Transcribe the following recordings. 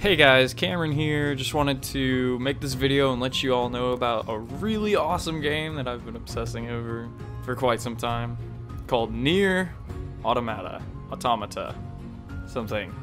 Hey guys, Cameron here. Just wanted to make this video and let you all know about a really awesome game that I've been obsessing over for quite some time called Nier Automata. Something.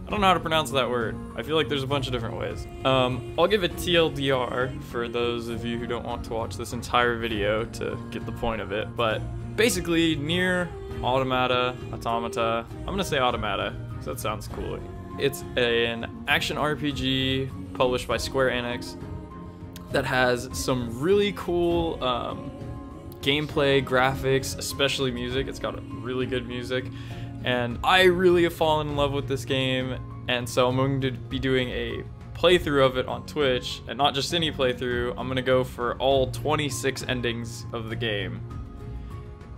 I don't know how to pronounce that word. I feel like there's a bunch of different ways. I'll give a TLDR for those of you who don't want to watch this entire video to get the point of it, but basically Nier Automata. I'm gonna say Automata because that sounds cooler. It's an action RPG published by Square Enix that has some really cool gameplay, graphics, especially music. It's got really good music, and I really have fallen in love with this game, and so I'm going to be doing a playthrough of it on Twitch, and not just any playthrough. I'm gonna go for all 26 endings of the game.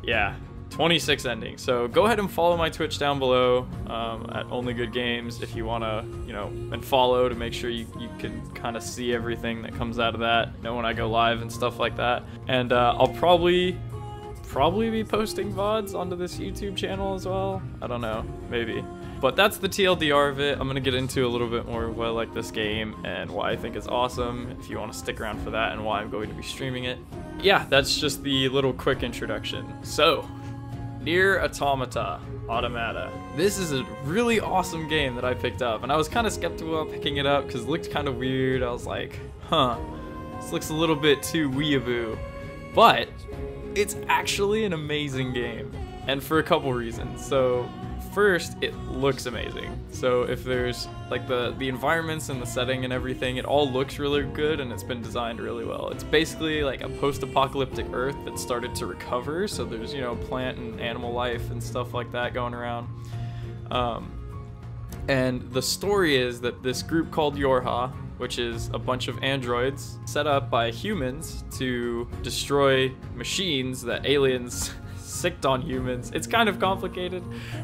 Yeah. 26 endings. So go ahead and follow my Twitch down below at Only Good Games if you want to, and follow to make sure you can kind of see everything that comes out of that, when I go live and stuff like that. And I'll probably be posting VODs onto this YouTube channel as well. I don't know, maybe. But that's the TLDR of it. I'm going to get into a little bit more of why I like this game and why I think it's awesome, if you want to stick around for that, and why I'm going to be streaming it. Yeah, that's just the little quick introduction. So, Nier Automata. This is a really awesome game that I picked up, and I was kind of skeptical about picking it up because it looked kind of weird. I was like, this looks a little bit too weeaboo. But it's actually an amazing game, and for a couple reasons. So first, it looks amazing. So if there's like the environments and the setting and everything, it all looks really good and it's been designed really well. It's basically like a post-apocalyptic Earth that started to recover. So there's, plant and animal life and stuff like that going around. And the story is that this group called Yorha, which is a bunch of androids set up by humans to destroy machines that aliens sicked on humans. It's kind of complicated,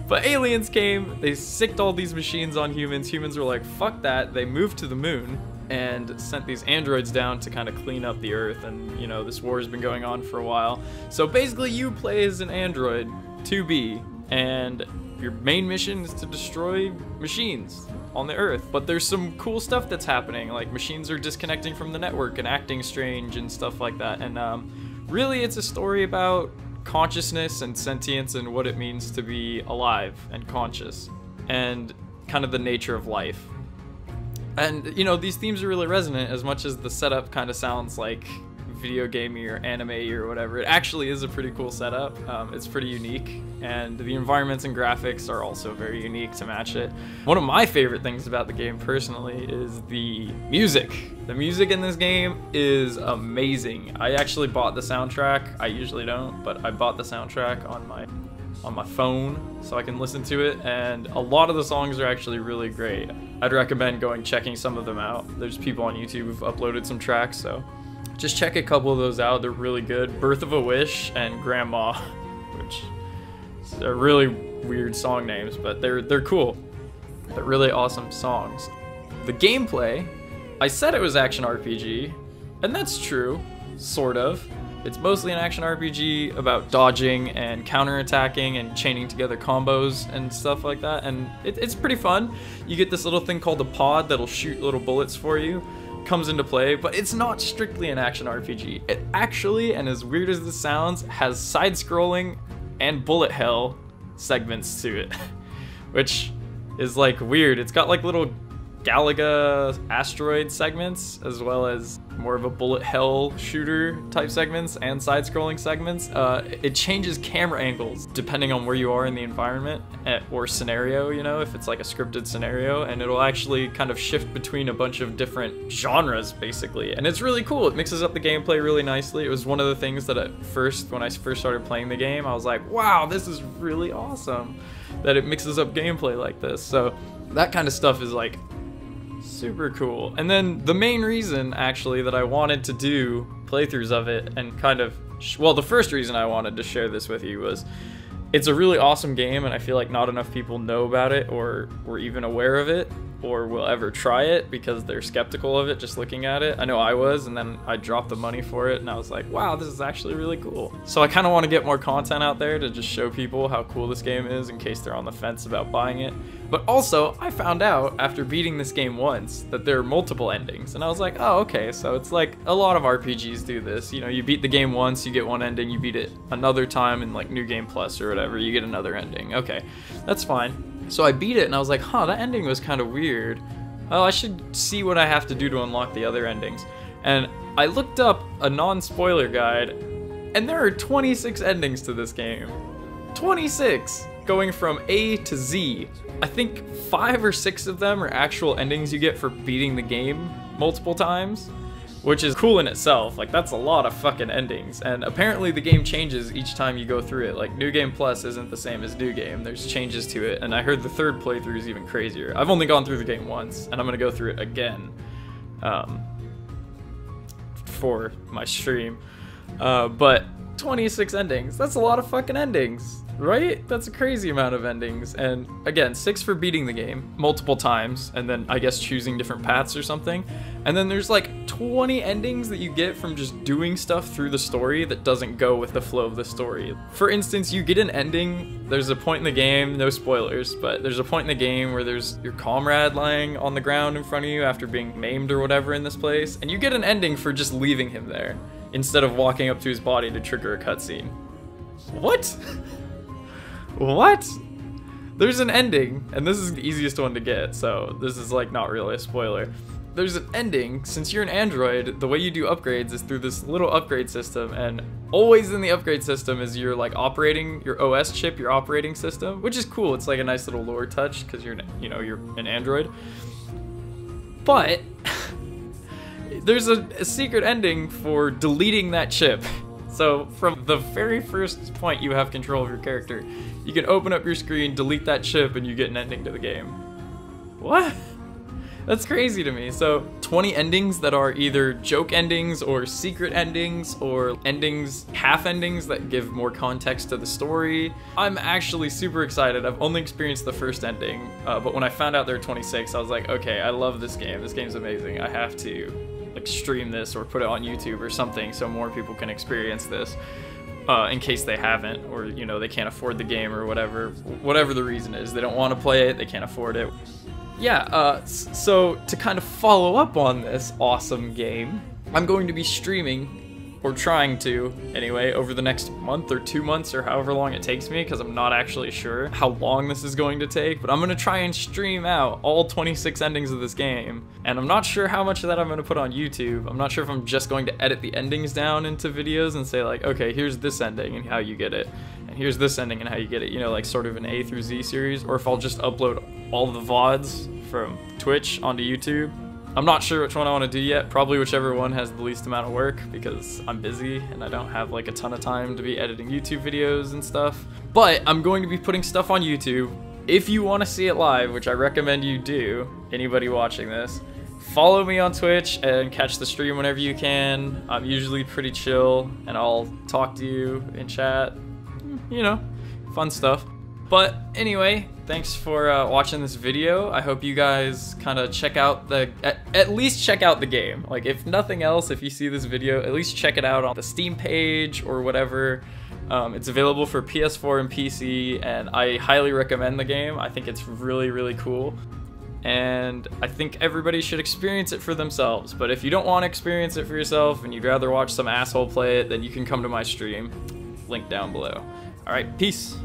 but aliens came, they sicked all these machines on humans. Humans were like, fuck that. They moved to the moon and sent these androids down to kind of clean up the Earth, and this war has been going on for a while. So basically you play as an android 2B, and your main mission is to destroy machines on the Earth. But there's some cool stuff that's happening, like machines are disconnecting from the network and acting strange and stuff like that. And really it's a story about consciousness and sentience and what it means to be alive and conscious, and kind of the nature of life. And these themes are really resonant, as much as the setup kind of sounds like video gamey or anime or whatever. It actually is a pretty cool setup. It's pretty unique, and the environments and graphics are also very unique to match it. One of my favorite things about the game personally is the music. The music in this game is amazing. I actually bought the soundtrack. I usually don't, but I bought the soundtrack on my phone so I can listen to it, and a lot of the songs are actually really great. I'd recommend checking some of them out. There's people on YouTube who've uploaded some tracks, so just check a couple of those out. They're really good. Birth of a Wish and Grandma, which are really weird song names, but they're cool. They're really awesome songs. The gameplay, I said it was action RPG, and that's true, sort of. It's mostly an action RPG about dodging and counterattacking and chaining together combos and stuff like that, and it's pretty fun. You get this little thing called a pod that'll shoot little bullets for you. Comes into play, but it's not strictly an action RPG. It actually, and as weird as this sounds, has side-scrolling and bullet hell segments to it, which is like weird. It's got like little Galaga asteroid segments, as well as more of a bullet hell shooter type segments and side-scrolling segments. It changes camera angles depending on where you are in the environment or scenario, if it's like a scripted scenario, and it'll actually kind of shift between a bunch of different genres basically, and it's really cool. It mixes up the gameplay really nicely. It was one of the things that when I first started playing the game, I was like, wow, this is really awesome that it mixes up gameplay like this. So that kind of stuff is like super cool. And then the main reason actually that I wanted to do playthroughs of it, and the first reason I wanted to share this with you was it's a really awesome game, and I feel like not enough people know about it or were even aware of it. or will ever try it because they're skeptical of it just looking at it. I know I was, and then I dropped the money for it and I was like, wow, this is actually really cool. So I kind of want to get more content out there to just show people how cool this game is in case they're on the fence about buying it. But also, I found out after beating this game once that there are multiple endings, and I was like, oh, okay, so it's like a lot of RPGs do this. You know, you beat the game once, you get one ending, you beat it another time in like New Game Plus or whatever, you get another ending. Okay, that's fine. So I beat it and I was like, huh, that ending was kind of weird. Oh, I should see what I have to do to unlock the other endings. And I looked up a non-spoiler guide, and there are 26 endings to this game. 26! Going from A to Z. I think 5 or 6 of them are actual endings you get for beating the game multiple times, which is cool in itself. Like, that's a lot of fucking endings, and apparently the game changes each time you go through it. Like, New Game Plus isn't the same as New Game. There's changes to it, and I heard the third playthrough is even crazier. I've only gone through the game once, and I'm gonna go through it again for my stream. But 26 endings, that's a lot of fucking endings. Right? That's a crazy amount of endings. And again, 6 for beating the game multiple times, and then I guess choosing different paths or something. And then there's like 20 endings that you get from just doing stuff through the story that doesn't go with the flow of the story. For instance, you get an ending, there's a point in the game, no spoilers, but there's a point in the game where there's your comrade lying on the ground in front of you after being maimed or whatever in this place, and you get an ending for just leaving him there instead of walking up to his body to trigger a cutscene. What? What? There's an ending, and this is the easiest one to get, so this is like not really a spoiler. There's an ending. Since you're an android, the way you do upgrades is through this little upgrade system, and always in the upgrade system is your like operating, your OS chip, your operating system, which is cool. It's like a nice little lore touch because you're an android. But there's a secret ending for deleting that chip. So from the very first point you have control of your character, you can open up your screen, delete that chip, and you get an ending to the game. What? That's crazy to me. So 20 endings that are either joke endings or secret endings or endings, half endings that give more context to the story. I'm actually super excited. I've only experienced the first ending, but when I found out there were 26, I was like, okay, I love this game. This game's amazing. I have to like stream this or put it on YouTube or something so more people can experience this. In case they haven't, or you know, they can't afford the game or whatever the reason is. They don't want to play it, they can't afford it. Yeah, so to kind of follow up on this awesome game, I'm going to be streaming, or trying to anyway, over the next month or 2 months or however long it takes me, because I'm not actually sure how long this is going to take, but I'm going to try and stream out all 26 endings of this game, and I'm not sure how much of that I'm going to put on YouTube. I'm not sure if I'm just going to edit the endings down into videos and say like, okay, here's this ending and how you get it, and here's this ending and how you get it, you know, like sort of an A through Z series, or if I'll just upload all the VODs from Twitch onto YouTube. I'm not sure which one I want to do yet. Probably whichever one has the least amount of work, because I'm busy and I don't have like a ton of time to be editing YouTube videos and stuff. But I'm going to be putting stuff on YouTube. If you want to see it live, which I recommend you do, anybody watching this, follow me on Twitch and catch the stream whenever you can. I'm usually pretty chill and I'll talk to you in chat. You know, fun stuff. But anyway, thanks for watching this video. I hope you guys kind of check out at least check out the game. Like, if nothing else, if you see this video, at least check it out on the Steam page or whatever. It's available for PS4 and PC, and I highly recommend the game. I think it's really, really cool. And I think everybody should experience it for themselves. But if you don't want to experience it for yourself and you'd rather watch some asshole play it, then you can come to my stream. Link down below. Alright, peace.